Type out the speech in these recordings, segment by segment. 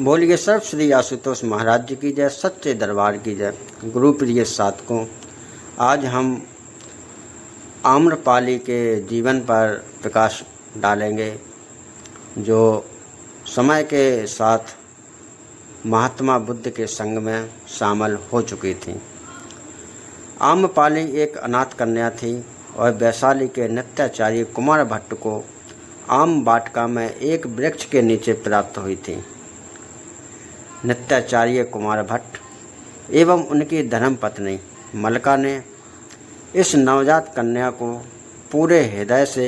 बोलिए सर्व श्री आशुतोष महाराज जी की जय, सच्चे दरबार की जय। गुरु प्रिय साधकों, आज हम आम्रपाली के जीवन पर प्रकाश डालेंगे, जो समय के साथ महात्मा बुद्ध के संग में शामिल हो चुकी थी। आम्रपाली एक अनाथ कन्या थी और वैशाली के नित्याचार्य कुमार भट्ट को आम वाटिका में एक वृक्ष के नीचे प्राप्त हुई थी। नित्याचार्य कुमार भट्ट एवं उनकी धर्मपत्नी मलका ने इस नवजात कन्या को पूरे हृदय से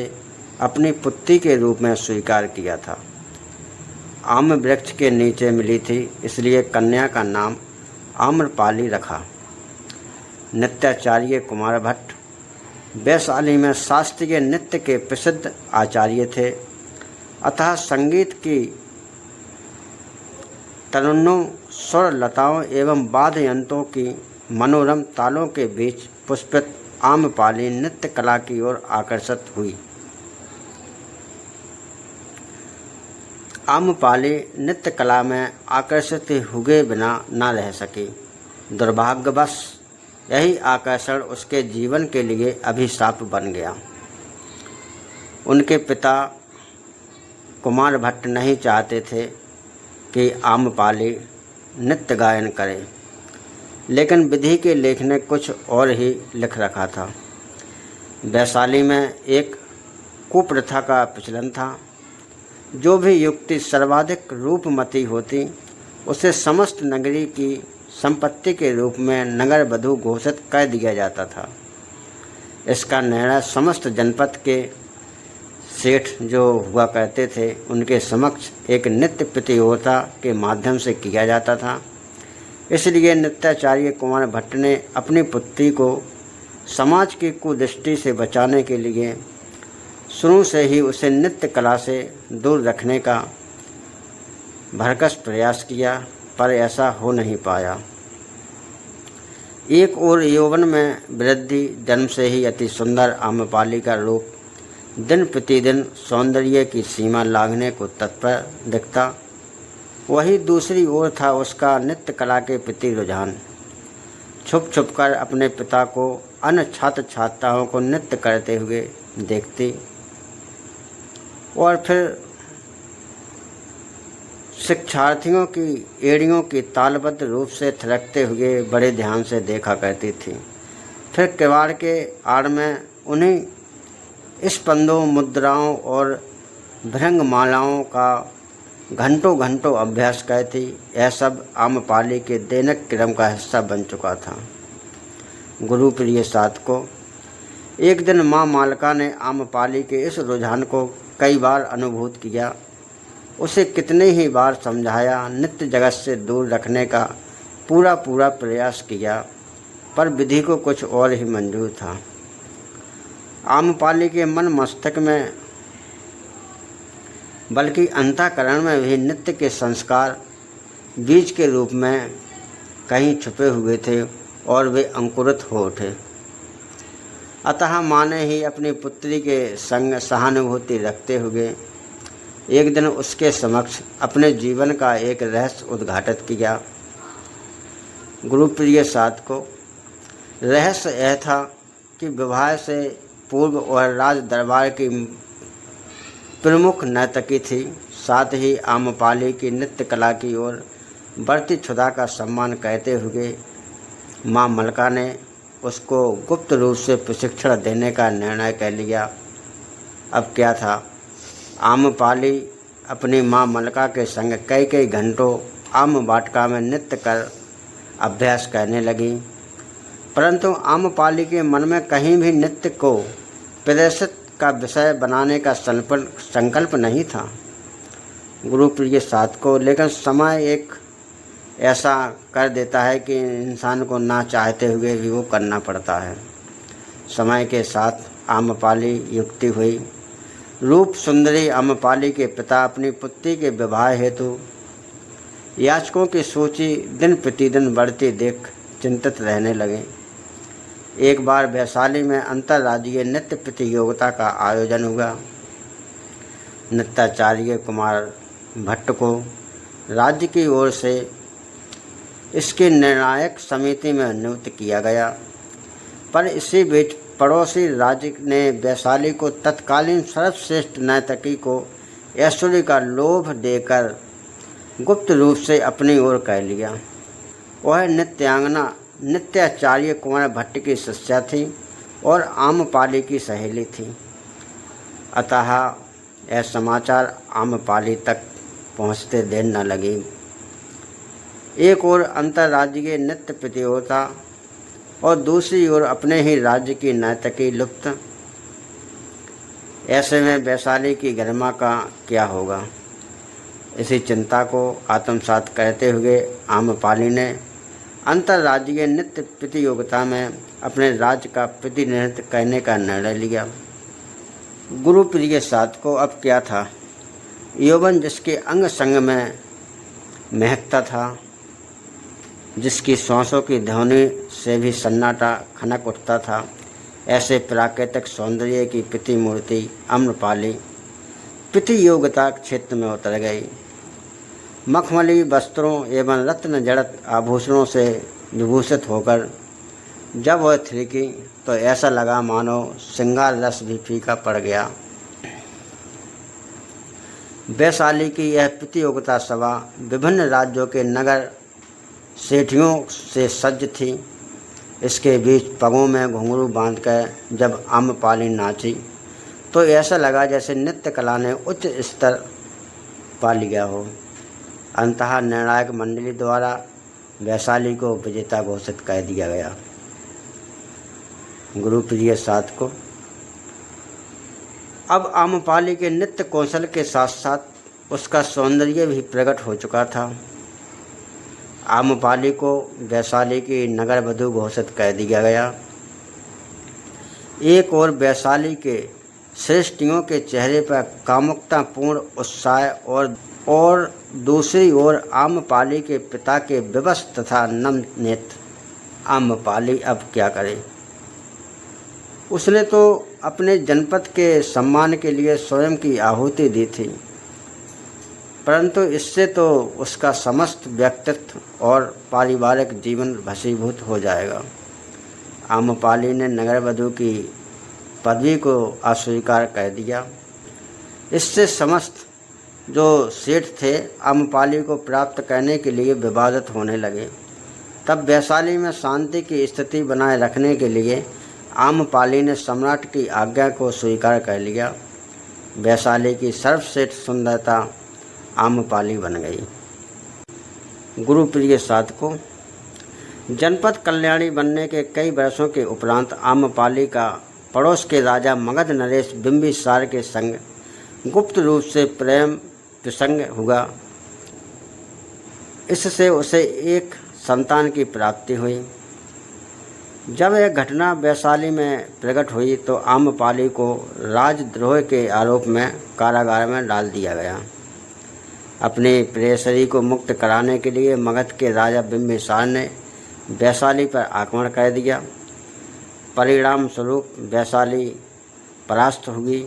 अपनी पुत्री के रूप में स्वीकार किया था। आम वृक्ष के नीचे मिली थी, इसलिए कन्या का नाम आम्रपाली रखा। नित्याचार्य कुमार भट्ट वैशाली में शास्त्रीय नृत्य के प्रसिद्ध आचार्य थे, अतः संगीत की तरुणों, स्वर लताओं एवं वाद्य यंत्रों की मनोरम तालों के बीच पुष्पित आम्रपाली नृत्य कला की ओर आकर्षित हुई। आम्रपाली नृत्य कला में आकर्षित हुए बिना न रह सकी। दुर्भाग्यवश यही आकर्षण उसके जीवन के लिए अभिशाप बन गया। उनके पिता कुमार भट्ट नहीं चाहते थे कि आम्रपाली नृत्य गायन करे, लेकिन विधि के लेख ने कुछ और ही लिख रखा था। वैशाली में एक कुप्रथा का प्रचलन था। जो भी युवती सर्वाधिक रूपमती होती, उसे समस्त नगरी की संपत्ति के रूप में नगर वधू घोषित कर दिया जाता था। इसका निर्णय समस्त जनपद के सेठ जो हुआ करते थे, उनके समक्ष एक नृत्य प्रतियोगिता के माध्यम से किया जाता था। इसलिए नित्याचार्य कुमार भट्ट ने अपनी पुत्री को समाज की कुदृष्टि से बचाने के लिए शुरू से ही उसे नृत्य कला से दूर रखने का भरकस प्रयास किया, पर ऐसा हो नहीं पाया। एक और यौवन में वृद्धि जन्म से ही अति सुंदर आम्रपाली का रूप दिन प्रतिदिन सौंदर्य की सीमा लांघने को तत्पर दिखता। वही दूसरी ओर था उसका नृत्य कला के प्रति रुझान। छुप छुप कर अपने पिता को अन्य छात्र छात्राओं को नृत्य करते हुए देखती और फिर शिक्षार्थियों की एड़ियों की तालबद्ध रूप से थिरकते हुए बड़े ध्यान से देखा करती थी। फिर किवाड़ के आड़ में उन्हीं स्पंदों, मुद्राओं और भृंगमालाओं का घंटों घंटों अभ्यास करती। यह सब आम्रपाली के दैनिक क्रम का हिस्सा बन चुका था। गुरु प्रिय साधकों, एक दिन माँ मालका ने आम्रपाली के इस रुझान को कई बार अनुभूत किया। उसे कितने ही बार समझाया, नित्य जगत से दूर रखने का पूरा प्रयास किया, पर विधि को कुछ और ही मंजूर था। आम्रपाली के मन मस्तक में बल्कि अंतःकरण में भी नृत्य के संस्कार बीज के रूप में कहीं छुपे हुए थे और वे अंकुरित हो उठे। अतः माँ ने ही अपनी पुत्री के संग सहानुभूति रखते हुए एक दिन उसके समक्ष अपने जीवन का एक रहस्य उद्घाटित किया। गुरुप्रिय साधकों, रहस्य यह था कि विवाह से पूर्व और राज दरबार की प्रमुख नर्तकी थी। साथ ही आम्रपाली की नृत्य कला की ओर बढ़ती क्षुधा का सम्मान करते हुए माँ मलका ने उसको गुप्त रूप से प्रशिक्षण देने का निर्णय कर लिया। अब क्या था, आम्रपाली अपनी माँ मलका के संग कई घंटों आम वाटिका में नृत्य कर अभ्यास करने लगी, परंतु आम्रपाली के मन में कहीं भी नृत्य को प्रदर्शित का विषय बनाने का संकल्प नहीं था। गुरु प्रिय साधकों, लेकिन समय एक ऐसा कर देता है कि इंसान को ना चाहते हुए भी वो करना पड़ता है। समय के साथ आम्रपाली युक्ति हुई। रूप सुंदरी आम्रपाली के पिता अपनी पुत्री के विवाह हेतु याचकों की सूची दिन प्रतिदिन बढ़ती देख चिंतित रहने लगे। एक बार वैशाली में अंतर्राज्यीय नृत्य प्रतियोगिता का आयोजन हुआ। नित्याचार्य कुमार भट्ट को राज्य की ओर से इसकी निर्णायक समिति में नियुक्त किया गया। पर इसी बीच पड़ोसी राज्य ने वैशाली को तत्कालीन सर्वश्रेष्ठ नर्तकी को ऐश्वर्य का लोभ देकर गुप्त रूप से अपनी ओर कर लिया। वह नृत्यांगना नृत्याचार्य कुंवर भट्ट की शिष्या थी और आम्रपाली की सहेली थी। अतः यह समाचार आम्रपाली तक पहुँचते देर न लगी। एक ओर अंतर्राज्यीय नृत्य प्रतियोगिता और दूसरी ओर अपने ही राज्य की नर्तकी लुप्त। ऐसे में वैशाली की गरिमा का क्या होगा? इसी चिंता को आत्मसात करते हुए आम्रपाली ने अंतर्राज्यीय नृत्य प्रतियोगिता में अपने राज्य का प्रतिनिधित्व करने का निर्णय लिया। गुरुप्रिय साधकों, अब क्या था? यौवन जिसके अंग संग में महकता था, जिसकी सांसों की ध्वनि से भी सन्नाटा खनक उठता था, ऐसे प्राकृतिक सौंदर्य की प्रतिमूर्ति आम्रपाली प्रतियोगिता क्षेत्र में उतर गई। मखमली वस्त्रों एवं रत्न जड़त आभूषणों से विभूषित होकर जब वह थिरकी तो ऐसा लगा मानो श्रृंगार रस भी फीका पड़ गया। वैशाली की यह प्रतियोगिता सभा विभिन्न राज्यों के नगर सेठियों से सज्ज थी। इसके बीच पगों में घुंघरू बांधकर जब आम्रपाली नाची तो ऐसा लगा जैसे नृत्य कला ने उच्च स्तर पा लिया हो। अंततः निर्णायक मंडली द्वारा वैशाली को विजेता घोषित कर दिया गया। गुरुप्रिय साधकों, अब आम्रपाली के नृत्य कौशल के साथ साथ उसका सौंदर्य भी प्रकट हो चुका था। आम्रपाली को वैशाली की नगर वधू घोषित कर दिया गया। एक ओर वैशाली के श्रेष्ठियों के चेहरे पर कामुकतापूर्ण उत्साह और दूसरी ओर आम्रपाली के पिता के विवश तथा नम नेत्र। आम्रपाली अब क्या करे? उसने तो अपने जनपद के सम्मान के लिए स्वयं की आहुति दी थी, परंतु इससे तो उसका समस्त व्यक्तित्व और पारिवारिक जीवन भस्मीभूत हो जाएगा। आम्रपाली ने नगरवधू की पदवी को अस्वीकार कर दिया। इससे समस्त जो सेठ थे आम्रपाली को प्राप्त करने के लिए विवादित होने लगे। तब वैशाली में शांति की स्थिति बनाए रखने के लिए आम्रपाली ने सम्राट की आज्ञा को स्वीकार कर लिया। वैशाली की सर्वश्रेष्ठ सुंदरता आम्रपाली बन गई। गुरुप्रिय साधकों, जनपद कल्याणी बनने के कई वर्षों के उपरांत आम्रपाली का पड़ोस के राजा मगध नरेश बिंबिसार के संग गुप्त रूप से प्रेम प्रसंग हुआ। इससे उसे एक संतान की प्राप्ति हुई। जब यह घटना वैशाली में प्रकट हुई तो आम्रपाली को राजद्रोह के आरोप में कारागार में डाल दिया गया। अपनी प्रेयसी को मुक्त कराने के लिए मगध के राजा बिंबिसार ने वैशाली पर आक्रमण कर दिया। परिणाम स्वरूप वैशाली परास्त हुई।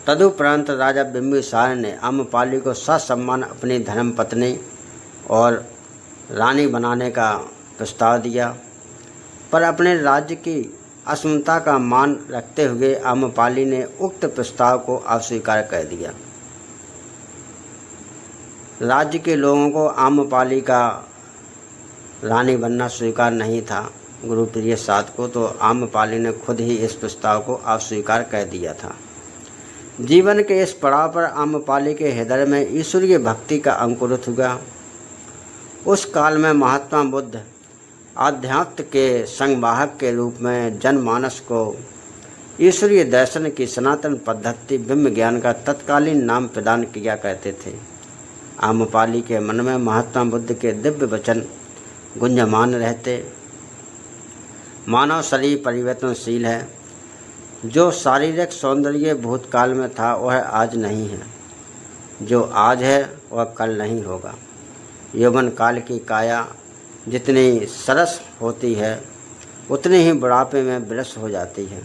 तदुपरांत राजा बिंबिसार ने आम्रपाली को ससम्मान अपनी धर्मपत्नी और रानी बनाने का प्रस्ताव दिया, पर अपने राज्य की असमता का मान रखते हुए आम्रपाली ने उक्त प्रस्ताव को अस्वीकार कर दिया। राज्य के लोगों को आम्रपाली का रानी बनना स्वीकार नहीं था। गुरुप्रिय साधकों, तो आम्रपाली ने खुद ही इस प्रस्ताव को अस्वीकार कर दिया था। जीवन के इस पड़ाव पर आम्रपाली के हृदय में ईश्वरीय भक्ति का अंकुरित हुआ। उस काल में महात्मा बुद्ध आध्यात्म के संवाहक के रूप में जनमानस को ईश्वरीय दर्शन की सनातन पद्धति ब्रह्म ज्ञान का तत्कालीन नाम प्रदान किया करते थे। आम्रपाली के मन में महात्मा बुद्ध के दिव्य वचन गुंजमान रहते। मानव शरीर परिवर्तनशील है। जो शारीरिक सौंदर्य भूतकाल में था वह आज नहीं है, जो आज है वह कल नहीं होगा। यौवन काल की काया जितनी सरस होती है उतनी ही बुढ़ापे में विरस हो जाती है।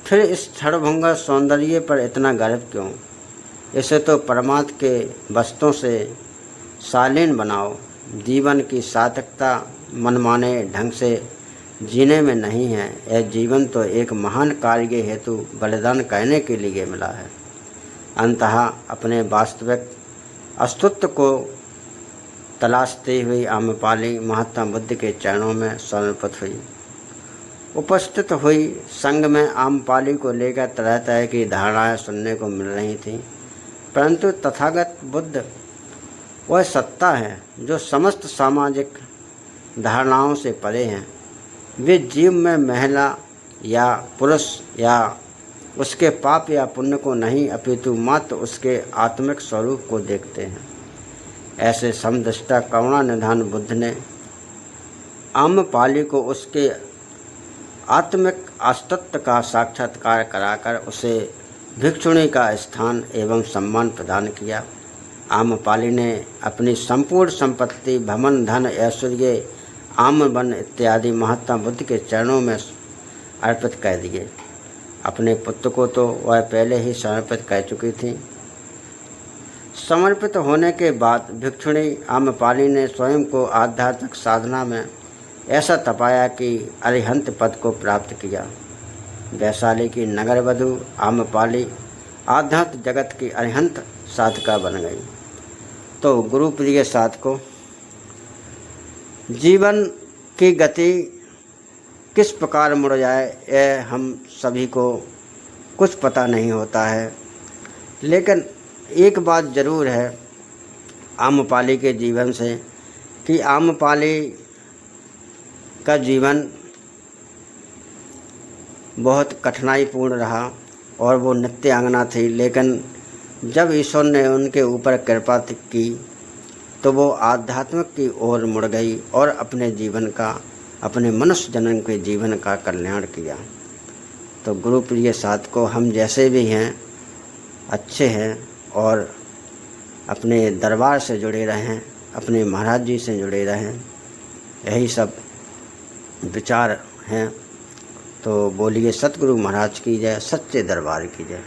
फिर इस क्षणभंगुर सौंदर्य पर इतना गर्व क्यों? इसे तो परमात्मा के वस्तुओं से शालीन बनाओ। जीवन की सार्थकता मनमाने ढंग से जीने में नहीं है। यह जीवन तो एक महान कार्य हेतु बलिदान करने के लिए मिला है। अंततः अपने वास्तविक अस्तित्व को तलाशती हुई आम्रपाली महात्मा बुद्ध के चरणों में समर्पित हुई। उपस्थित हुई संघ में आम्रपाली को लेकर तरह तरह की धारणाएं सुनने को मिल रही थीं, परंतु तथागत बुद्ध वह सत्ता है जो समस्त सामाजिक धारणाओं से परे हैं। वे जीव में महिला या पुरुष या उसके पाप या पुण्य को नहीं, अपितु मात्र उसके आत्मिक स्वरूप को देखते हैं। ऐसे समदृष्टा करुणा निधान बुद्ध ने आम्रपाली को उसके आत्मिक अस्तित्व का साक्षात्कार कराकर उसे भिक्षुणी का स्थान एवं सम्मान प्रदान किया। आम्रपाली ने अपनी संपूर्ण संपत्ति, भवन, धन, ऐश्वर्य, आम्रवन इत्यादि महात्मा बुद्ध के चरणों में अर्पित कर दिए। अपने पुत्र को तो वह पहले ही समर्पित कर चुकी थी। समर्पित होने के बाद भिक्षुणी आम्रपाली ने स्वयं को आध्यात्मिक साधना में ऐसा तपाया कि अरिहंत पद को प्राप्त किया। वैशाली की नगर वधू आम्रपाली आध्यात्म जगत की अरिहंत साधका बन गई। तो गुरु प्रिय साधकों, जीवन की गति किस प्रकार मुड़ जाए यह हम सभी को कुछ पता नहीं होता है, लेकिन एक बात ज़रूर है आम्रपाली के जीवन से कि आम्रपाली का जीवन बहुत कठिनाईपूर्ण रहा और वो नित्यांगना थी, लेकिन जब ईश्वर ने उनके ऊपर कृपा की तो वो आध्यात्मिक की ओर मुड़ गई और अपने जीवन का, अपने मनुष्य जन्म के जीवन का कल्याण किया। तो गुरु प्रिय साधकों, हम जैसे भी हैं अच्छे हैं और अपने दरबार से जुड़े रहें, अपने महाराज जी से जुड़े रहें, यही सब विचार हैं। तो बोलिए सतगुरु महाराज की जय, सच्चे दरबार की जय।